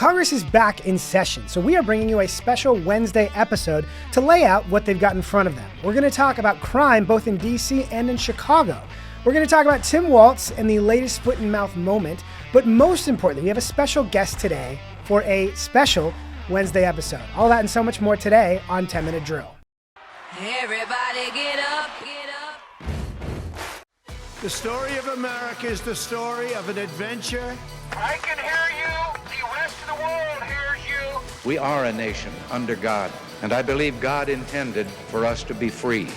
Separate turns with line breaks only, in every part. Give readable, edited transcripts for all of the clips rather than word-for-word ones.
Congress is back in session, so we are bringing you a special Wednesday episode to lay out what they've got in front of them. We're going to talk about crime both in D.C. and in Chicago. We're going to talk about Tim Walz and the latest foot-in-mouth moment, but most importantly, we have a special guest today for a special Wednesday episode. All that and so much more today on 10 Minute Drill.
Everybody get up, get up.
The story of America is the story of an adventure.
I can hear you. The rest of the world hears you.
We are a nation under God, and I believe God intended for us to be free.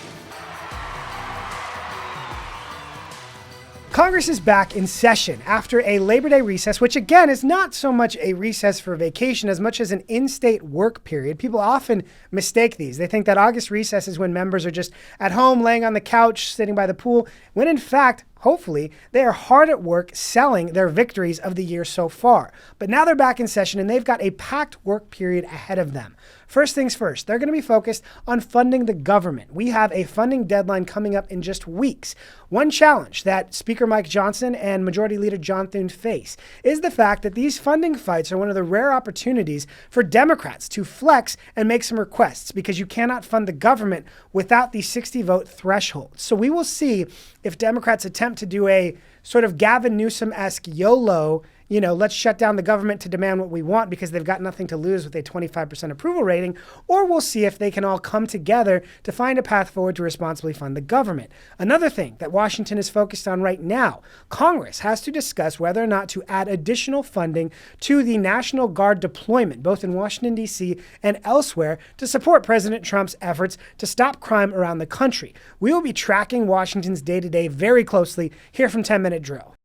Congress is back in session after a Labor Day recess, which again is not so much a recess for vacation as much as an in-state work period. People often mistake these. They think that August recess is when members are just at home, laying on the couch, sitting by the pool, when in fact, hopefully, they are hard at work selling their victories of the year so far. But now they're back in session and they've got a packed work period ahead of them. First things first, they're going to be focused on funding the government. We have a funding deadline coming up in just weeks. One challenge that Speaker Mike Johnson and Majority Leader John Thune face is the fact that these funding fights are one of the rare opportunities for Democrats to flex and make some requests, because you cannot fund the government without the 60-vote threshold. So we will see if Democrats attempt to do a sort of Gavin Newsom-esque YOLO, let's shut down the government to demand what we want because they've got nothing to lose with a 25% approval rating, or we'll see if they can all come together to find a path forward to responsibly fund the government. Another thing that Washington is focused on right now, Congress has to discuss whether or not to add additional funding to the National Guard deployment, both in Washington, D.C. and elsewhere, to support President Trump's efforts to stop crime around the country. We will be tracking Washington's day-to-day very closely here from 10 Minute Drill.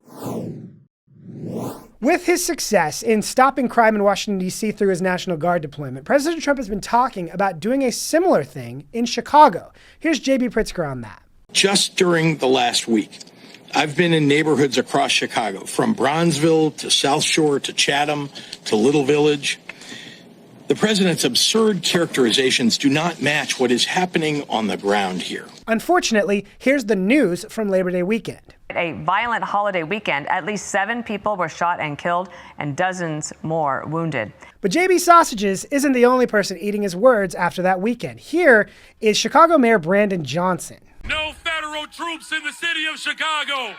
With his success in stopping crime in Washington, D.C. through his National Guard deployment, President Trump has been talking about doing a similar thing in Chicago. Here's J.B. Pritzker on that.
Just during the last week, I've been in neighborhoods across Chicago, from Bronzeville to South Shore to Chatham to Little Village. The president's absurd characterizations do not match what is happening on the ground here. Unfortunately,
here's the news from Labor Day weekend.
A violent holiday weekend. At least 7 people were shot and killed and dozens more wounded.
But JB Sausages isn't the only person eating his words after that weekend. Here is Chicago Mayor Brandon Johnson.
No federal troops in the city of Chicago.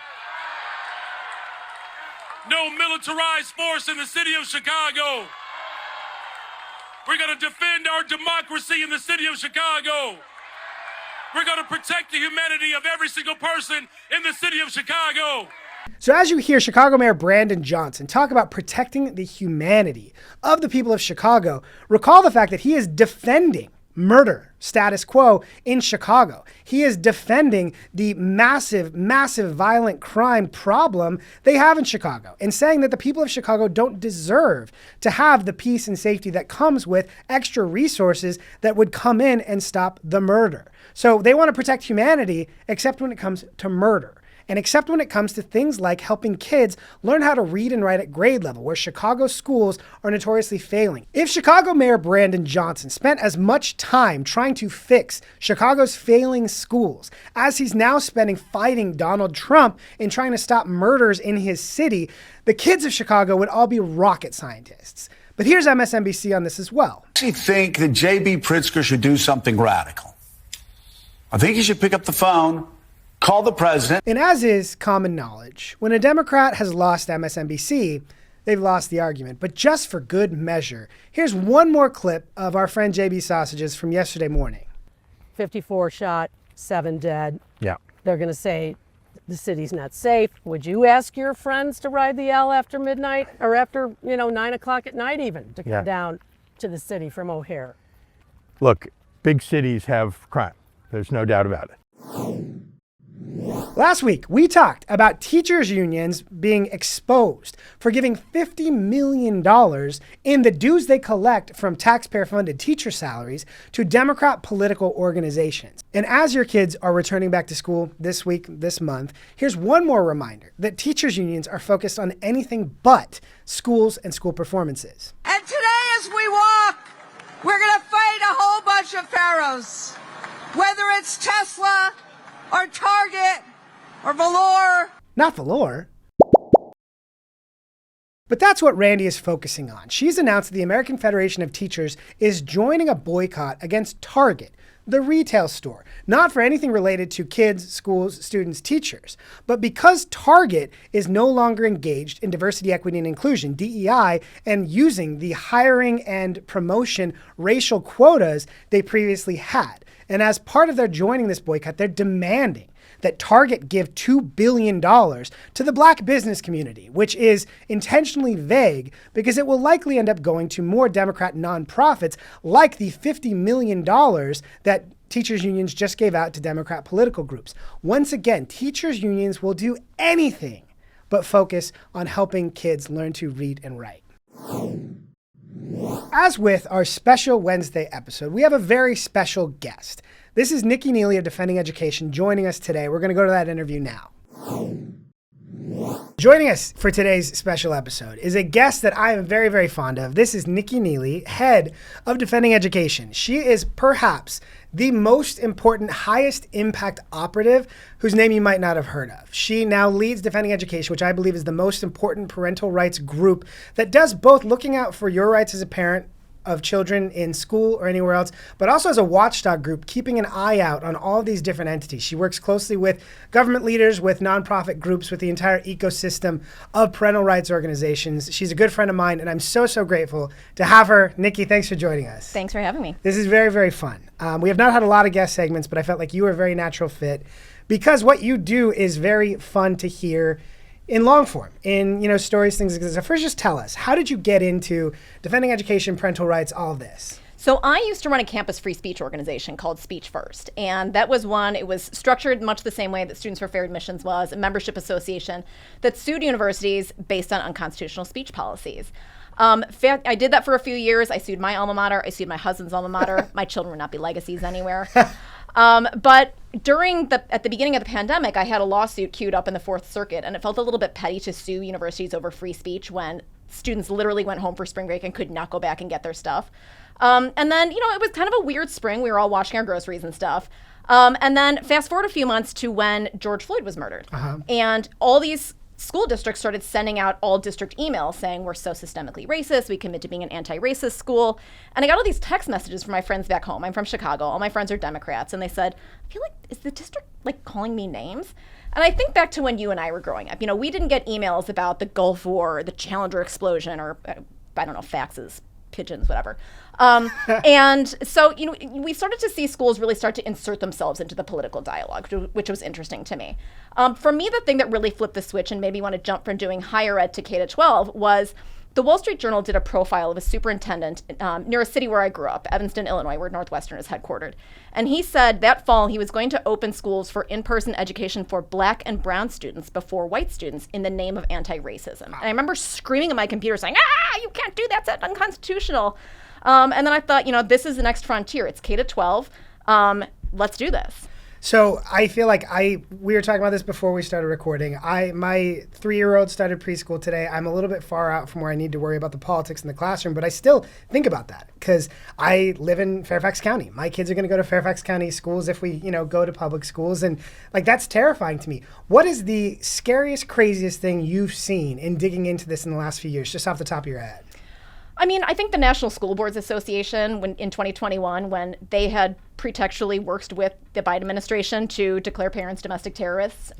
No militarized force in the city of Chicago. We're going to defend our democracy in the city of Chicago. We're going to protect the humanity of every single person in the city of Chicago.
So as you hear Chicago Mayor Brandon Johnson talk about protecting the humanity of the people of Chicago, recall the fact that he is defending murder status quo in Chicago. He is defending the massive, massive violent crime problem they have in Chicago, and saying that the people of Chicago don't deserve to have the peace and safety that comes with extra resources that would come in and stop the murder. So they want to protect humanity, except when it comes to murder. And except when it comes to things like helping kids learn how to read and write at grade level, where Chicago schools are notoriously failing. If Chicago Mayor Brandon Johnson spent as much time trying to fix Chicago's failing schools as he's now spending fighting Donald Trump in trying to stop murders in his city, the kids of Chicago would all be rocket scientists. But here's MSNBC on this as well.
I think that J.B. Pritzker should do something radical. I think he should pick up the phone, call the president.
And as is common knowledge, when a Democrat has lost MSNBC, they've lost the argument. But just for good measure, here's one more clip of our friend JB Sausages from yesterday morning.
54 shot, 7 dead.
Yeah.
They're going to say the city's not safe. Would you ask your friends to ride the L after midnight, or after, 9 o'clock at night even, to come down to the city from O'Hare?
Look, big cities have crime. There's no doubt about it.
Last week, we talked about teachers' unions being exposed for giving $50 million in the dues they collect from taxpayer-funded teacher salaries to Democrat political organizations. And as your kids are returning back to school this week, this month, here's one more reminder that teachers' unions are focused on anything but schools and school performances.
And today as we walk, we're going to fight a whole bunch of pharaohs. Whether it's Tesla or Target or velour.
Not velour. But that's what Randy is focusing on. She's announced that the American Federation of Teachers is joining a boycott against Target, the retail store, not for anything related to kids, schools, students, teachers, but because Target is no longer engaged in diversity, equity, and inclusion, DEI, and using the hiring and promotion racial quotas they previously had. And as part of their joining this boycott, they're demanding that Target give $2 billion to the black business community, which is intentionally vague because it will likely end up going to more Democrat nonprofits like the $50 million that teachers unions just gave out to Democrat political groups. Once again, teachers unions will do anything but focus on helping kids learn to read and write. As with our special Wednesday episode, we have a very special guest. This is Nicki Neily of Defending Education joining us today. We're going to go to that interview now. Joining us for today's special episode is a guest that I am very, very fond of. This is Nicki Neily, head of Defending Education. She is perhaps the most important, highest impact operative whose name you might not have heard of. She now leads Defending Education, which I believe is the most important parental rights group that does both looking out for your rights as a parent of children in school or anywhere else, but also as a watchdog group, keeping an eye out on all of these different entities. She works closely with government leaders, with nonprofit groups, with the entire ecosystem of parental rights organizations. She's a good friend of mine, and I'm so, so grateful to have her. Nicki, thanks for joining us.
Thanks for having me.
This is very, very fun. We have not had a lot of guest segments, but I felt like you were a very natural fit because what you do is very fun to hear in long form, in stories, things like this. So first, just tell us, how did you get into defending education, parental rights, all of this?
So I used to run a campus free speech organization called Speech First, and that was one, it was structured much the same way that Students for Fair Admissions was, a membership association that sued universities based on unconstitutional speech policies. I did that for a few years. I sued my alma mater. I sued my husband's alma mater. My children would not be legacies anywhere. But at the beginning of the pandemic, I had a lawsuit queued up in the Fourth Circuit, and it felt a little bit petty to sue universities over free speech when students literally went home for spring break and could not go back and get their stuff. And then, it was kind of a weird spring. We were all washing our groceries and stuff. And then fast forward a few months to when George Floyd was murdered. And all these school districts started sending out all district emails saying we're so systemically racist, we commit to being an anti-racist school. And I got all these text messages from my friends back home. I'm from Chicago. All my friends are Democrats. And they said, I feel like, is the district calling me names? And I think back to when you and I were growing up. We didn't get emails about the Gulf War, or the Challenger explosion, or I don't know, faxes, pigeons, whatever. And so, we started to see schools really start to insert themselves into the political dialogue, which was interesting to me. For me, the thing that really flipped the switch and made me want to jump from doing higher ed to K-12 was the Wall Street Journal did a profile of a superintendent near a city where I grew up, Evanston, Illinois, where Northwestern is headquartered. And he said that fall he was going to open schools for in-person education for black and brown students before white students in the name of anti-racism. And I remember screaming at my computer saying, you can't do that, that's unconstitutional. And then I thought, this is the next frontier. It's K-12. Let's do this.
So I feel like we were talking about this before we started recording. My 3-year-old started preschool today. I'm a little bit far out from where I need to worry about the politics in the classroom, but I still think about that because I live in Fairfax County. My kids are going to go to Fairfax County schools if we, go to public schools, and that's terrifying to me. What is the scariest, craziest thing you've seen in digging into this in the last few years, just off the top of your head?
I think the National School Boards Association, in 2021, when they had pretextually worked with the Biden administration to declare parents domestic terrorists,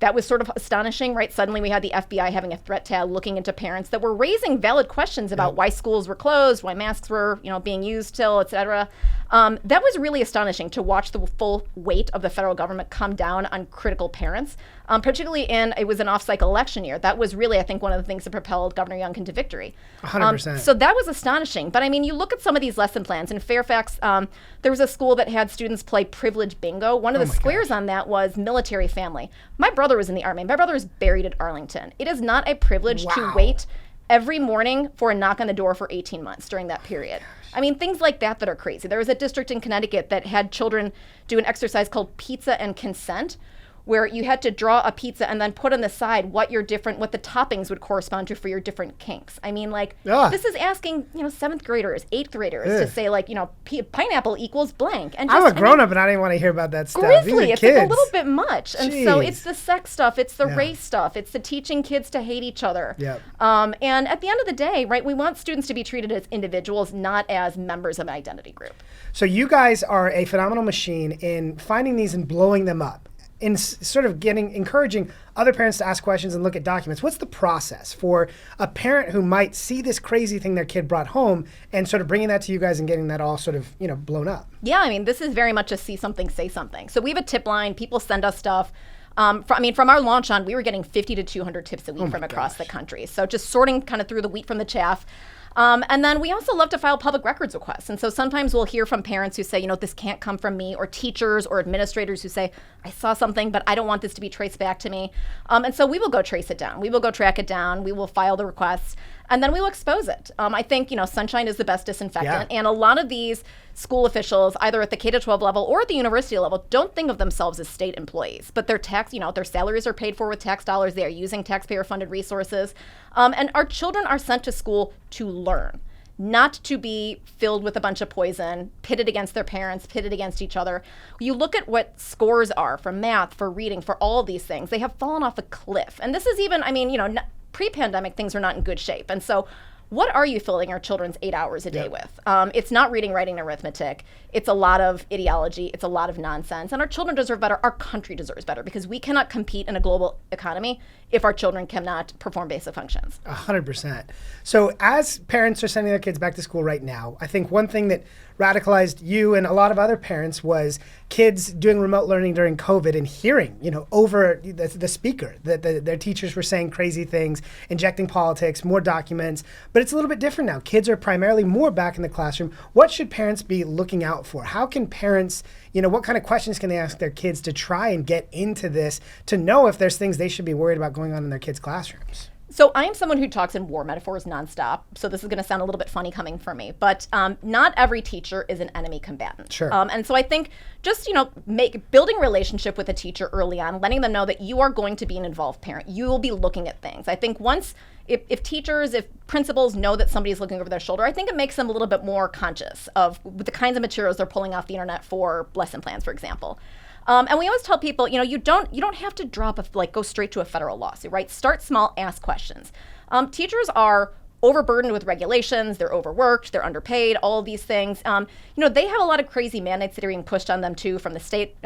that was sort of astonishing, right? Suddenly we had the FBI having a threat tag looking into parents that were raising valid questions about why schools were closed, why masks were, being used still, et cetera. That was really astonishing to watch the full weight of the federal government come down on critical parents, particularly it was an off-cycle election year. That was really, I think, one of the things that propelled Governor Youngkin to victory.
100%.
So that was astonishing. But you look at some of these lesson plans. In Fairfax, there was a school that had students play privilege bingo. One of the squares on that was military family. My brother was in the Army. My brother is buried at Arlington. It is not a privilege to wait every morning for a knock on the door for 18 months during that period. Things like that are crazy. There was a district in Connecticut that had children do an exercise called Pizza and Consent, where you had to draw a pizza and then put on the side what the toppings would correspond to for your different kinks. I mean, like, this is asking, 7th graders, 8th graders to say, like, pineapple equals blank. And just,
I'm a grown-up and I didn't want to hear about that stuff.
Grizzly,
it's
like a little bit much. And so
Jeez.
it's the sex stuff, it's the race stuff, it's the teaching kids to hate each other.
Yep.
And at the end of the day, right, we want students to be treated as individuals, not as members of an identity group.
So you guys are a phenomenal machine in finding these and blowing them up, in sort of encouraging other parents to ask questions and look at documents. What's the process for a parent who might see this crazy thing their kid brought home and sort of bringing that to you guys and getting that all sort of, blown up? Yeah,
I mean, this is very much a see something, say something. So we have a tip line. People send us stuff. From our launch on, we were getting 50 to 200 tips a week from across the country. So just sorting kind of through the wheat from the chaff. And then we also love to file public records requests. And so sometimes we'll hear from parents who say, this can't come from me, or teachers or administrators who say, I saw something, but I don't want this to be traced back to me. And so we will go trace it down. We will go track it down. We will file the requests, and then we will expose it. I think, sunshine is the best disinfectant. Yeah. And a lot of these school officials, either at the K-12 level or at the university level, don't think of themselves as state employees, but their their salaries are paid for with tax dollars. They are using taxpayer-funded resources. And our children are sent to school to learn, not to be filled with a bunch of poison, pitted against their parents, pitted against each other. You look at what scores are for math, for reading, for all of these things. They have fallen off a cliff. And this is even, pre-pandemic, things are not in good shape. And so what are you filling our children's 8 hours a day with? It's not reading, writing, and arithmetic. It's a lot of ideology. It's a lot of nonsense. And our children deserve better. Our country deserves better, because we cannot compete in a global economy if our children cannot perform basic functions.
100%. So as parents are sending their kids back to school right now, I think one thing that radicalized you and a lot of other parents was kids doing remote learning during COVID and hearing, over the speaker that their teachers were saying crazy things, injecting politics, more documents. But it's a little bit different now. Kids are primarily more back in the classroom. What should parents be looking out for? How can parents, what kind of questions can they ask their kids to try and get into this, to know if there's things they should be worried about going on in their kids' classrooms?
So I am someone who talks in war metaphors nonstop. So this is going to sound a little bit funny coming from me, but not every teacher is an enemy combatant. Sure. And so I think just, building a relationship with a teacher early on, letting them know that you are going to be an involved parent. You will be looking at things. I think if teachers, if principals know that somebody's looking over their shoulder, I think it makes them a little bit more conscious of the kinds of materials they're pulling off the internet for lesson plans, for example. And we always tell people, you don't have to go straight to a federal lawsuit, right? Start small, ask questions. Teachers are overburdened with regulations, they're overworked, they're underpaid, all of these things. They have a lot of crazy mandates that are being pushed on them too from the state,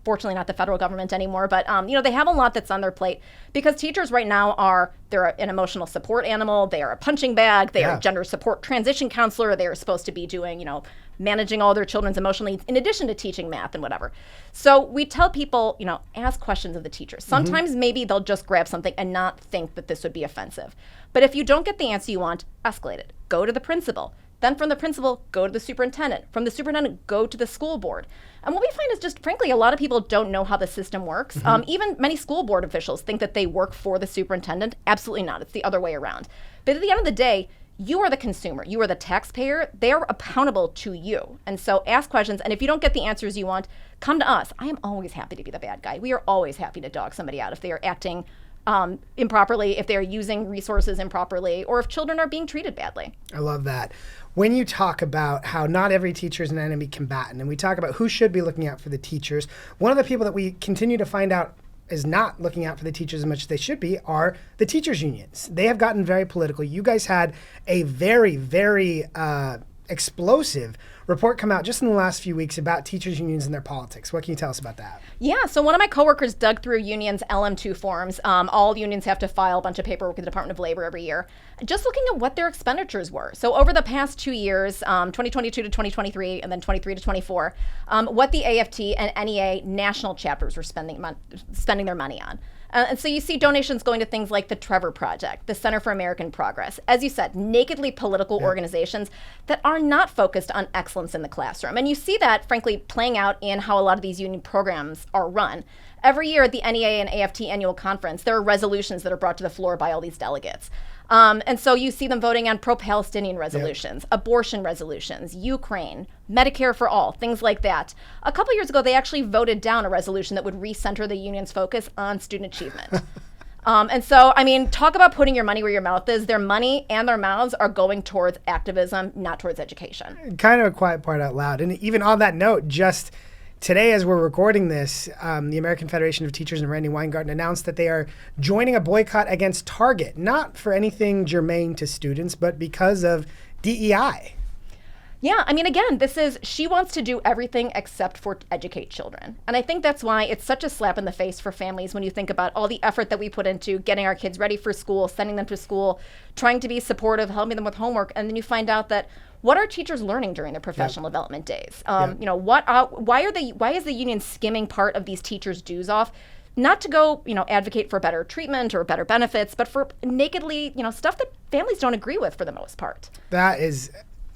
fortunately not the federal government anymore, but they have a lot that's on their plate, because teachers right now they're an emotional support animal, they are a punching bag, they are a gender support transition counselor, they are supposed to be doing, managing all their children's emotional needs in addition to teaching math and whatever. So we tell people, ask questions of the teachers. Sometimes maybe they'll just grab something and not think that this would be offensive. But if you don't get the answer you want, escalate it. Go to the principal. Then from the principal, go to the superintendent. From the superintendent, go to the school board. And what we find is just, frankly, a lot of people don't know how the system works. Even many school board officials think that they work for the superintendent. Absolutely not. It's the other way around. But at the end of the day, you are the consumer. You are the taxpayer. They are accountable to you. And so ask questions. And if you don't get the answers you want, come to us. I am always happy to be the bad guy. We are always happy to dog somebody out if they are acting improperly, if they're using resources improperly, or if children are being treated badly.
I love that. When you talk about how not every teacher is an enemy combatant, and we talk about who should be looking out for the teachers, one of the people that we continue to find out is not looking out for the teachers as much as they should be are the teachers unions. They have gotten very political. You guys had a very, very explosive report come out just in the last few weeks about teachers unions and their politics. What can you tell us about that?
Yeah, so one of my coworkers dug through unions' LM2 forms. All unions have to file a bunch of paperwork with the Department of Labor every year, just looking at what their expenditures were. So over the past 2 years, 2022 to 2023, and then 23 to 24, what the AFT and NEA national chapters were spending their money on. And so you see donations going to things like the Trevor Project, the Center for American Progress. As you said, nakedly political organizations that are not focused on excellence in the classroom. And you see that, frankly, playing out in how a lot of these union programs are run. Every year at the NEA and AFT annual conference, there are resolutions that are brought to the floor by all these delegates. And so you see them voting on pro-Palestinian resolutions, abortion resolutions, Ukraine, Medicare for all, things like that. A couple years ago, they actually voted down a resolution that would recenter the union's focus on student achievement. And so, I mean, talk about putting your money where your mouth is. Their money and their mouths are going towards activism, not towards education.
Kind of a quiet part out loud. And even on that note, just today, as we're recording this, the American Federation of Teachers and Randy Weingarten announced that they are joining a boycott against Target, not for anything germane to students, but because of DEI.
Yeah, I mean, again, she wants to do everything except for educate children. And I think that's why it's such a slap in the face for families when you think about all the effort that we put into getting our kids ready for school, sending them to school, trying to be supportive, helping them with homework, and then you find out that what are teachers learning during their professional development days? You know, why is the union skimming part of these teachers' dues off? Not to go, advocate for better treatment or better benefits, but for nakedly, stuff that families don't agree with for the most part.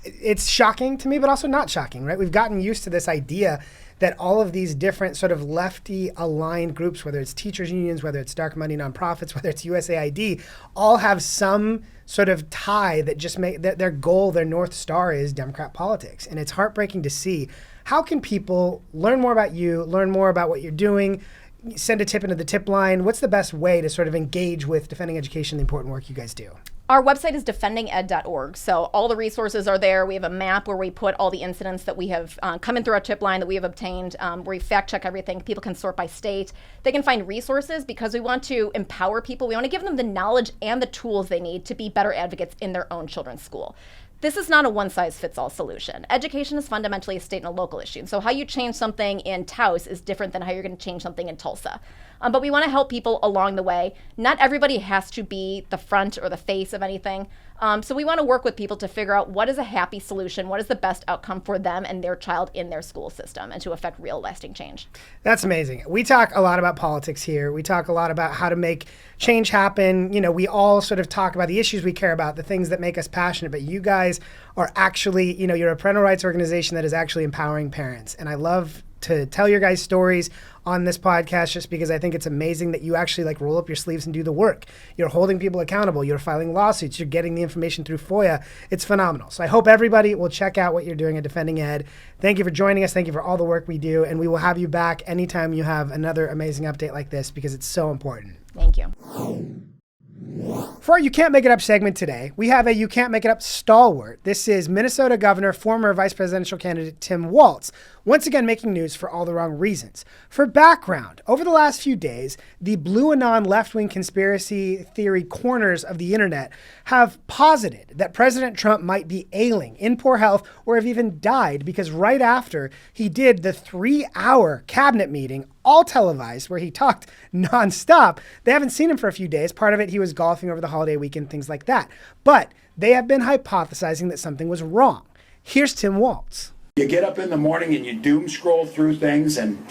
It's shocking to me, but also not shocking, right? We've gotten used to this idea that all of these different sort of lefty aligned groups, whether it's teachers unions, whether it's dark money nonprofits, whether it's USAID, all have some sort of tie that just make that their goal, their North Star is Democrat politics. And it's heartbreaking to see. How can people learn more about you, learn more about what you're doing, send a tip into the tip line? What's the best way to sort of engage with defending education, the important work you guys do?
Our website is defendinged.org. So all the resources are there. We have a map where we put all the incidents that we have come in through our tip line that we have obtained, where we fact check everything. People can sort by state. They can find resources because we want to empower people. We want to give them the knowledge and the tools they need to be better advocates in their own children's school. This is not a one-size-fits-all solution. Education is fundamentally a state and a local issue. And so how you change something in Taos is different than how you're going to change something in Tulsa. But we want to help people along the way. Not everybody has to be the front or the face of anything. So we want to work with people to figure out what is a happy solution, what is the best outcome for them and their child in their school system, and to affect real lasting change.
That's amazing. We talk a lot about politics here. We talk a lot about how to make change happen. We all sort of talk about the issues we care about, the things that make us passionate, but you guys are actually, you're a parental rights organization that is actually empowering parents. And I love to tell your guys' stories on this podcast just because I think it's amazing that you actually roll up your sleeves and do the work. You're holding people accountable. You're filing lawsuits. You're getting the information through FOIA. It's phenomenal. So I hope everybody will check out what you're doing at Defending Ed. Thank you for joining us. Thank you for all the work we do. And we will have you back anytime you have another amazing update like this because it's so important.
Thank you.
For our You Can't Make It Up segment today, we have a You Can't Make It Up stalwart. This is Minnesota Governor, former vice presidential candidate Tim Walz, once again making news for all the wrong reasons. For background, over the last few days, the blue anon left-wing conspiracy theory corners of the internet have posited that President Trump might be ailing, in poor health, or have even died because right after he did the 3-hour cabinet meeting, all televised, where he talked nonstop, they haven't seen him for a few days. Part of it, he was golfing over the holiday weekend, things like that. But they have been hypothesizing that something was wrong. Here's Tim Walz.
You get up in the morning and you doom scroll through things, and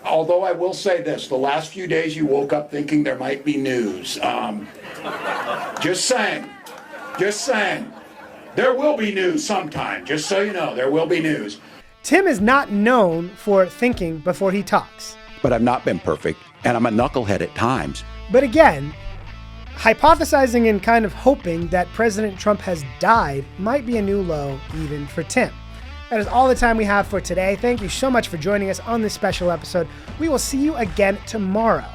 although I will say this, the last few days you woke up thinking there might be news. Just saying. There will be news sometime, just so you know, there will be news.
Tim is not known for thinking before he talks.
But I've not been perfect, and I'm a knucklehead at times.
But again, hypothesizing and kind of hoping that President Trump has died might be a new low even for Tim. That is all the time we have for today. Thank you so much for joining us on this special episode. We will see you again tomorrow.